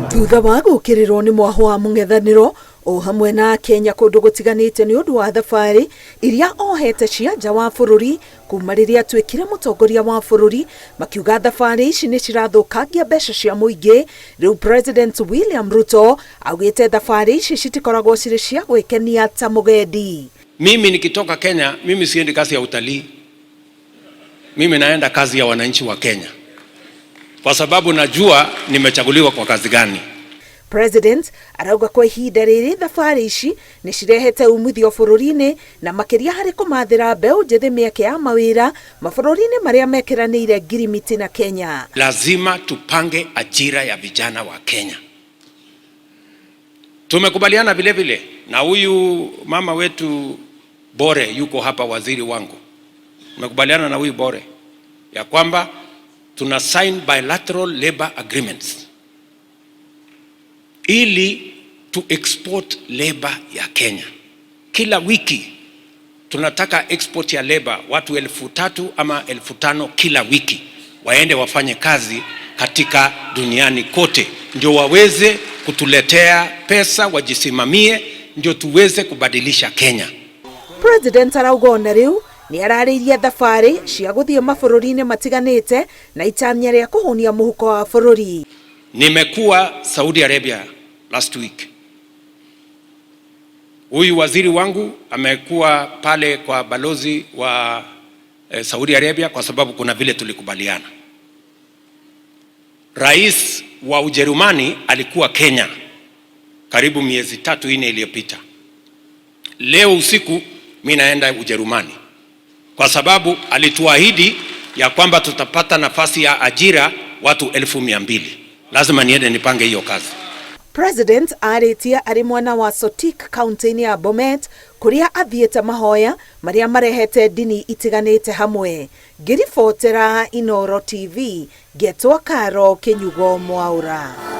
Thutha wa gukirirwo ni mwaho wa mung'ethaniro o hamwe na Kenya kundu gutiganite ni undu wa thabari iria ohete cia nja wa bururi kuma riria twikire mutongoria wa bururi makiuga thabari ici ni cirathukangia mbeca cia muingi. Riu President William Ruto augite thabari ici citikoragwo ciri cia gwikenia ta mugendi. Mimi nikitoka Kenya, mimi siendi kazi ya utalii, mimi naenda kazi ya wananchi wa Kenya, kwa sababu najua nimechaguliwa kwa kazi gani. President arauga kwa ihinda riri thabari ici ni cirehete umithio bururi-ini na makiria hari kumathira mbeu njithi mieke ya mawira mabururi-ini maria mekiranire ngirimiti na Kenya. Lazima tupange ajira ya vijana wa Kenya. Tumekubaliana vile vile na huyu mama wetu Bore, yuko hapa, waziri wangu. Tumekubaliana na huyu Bore ya kwamba tuna sign bilateral labor agreements ili to export labor ya Kenya. Kila wiki tunataka export ya labor watu 3,000 ama 5,000 kila wiki waende wafanye kazi katika duniani kote, ndio waweze kutuletea pesa, wajisimamie, ndio tuweze kubadilisha Kenya. President arauga riu ni arariria thabari cia guthie mabururi-ini matiganite na itanya ria kuhunia muhuko wa bururi. Nimekuwa Saudi Arabia last week. Huyu waziri wangu amekuwa pale kwa balozi wa Saudi Arabia kwa sababu kuna vile tulikubaliana. Rais wa Ujerumani alikuwa Kenya karibu miezi 3-4 iliyopita. Leo usiku mimi naenda Ujerumani kwa sababu alituahidi ya kwamba tutapata nafasi ya ajira watu 200,000. Lazima niende nipange hiyo kazi. President aritia ari mwana wa Sotik county ya Bomet kuria athiete mahoya maria marehete dini itiganite hamwe. Ngiribotera Inooro TV, Getwa Karo Kinyugo Mwaura.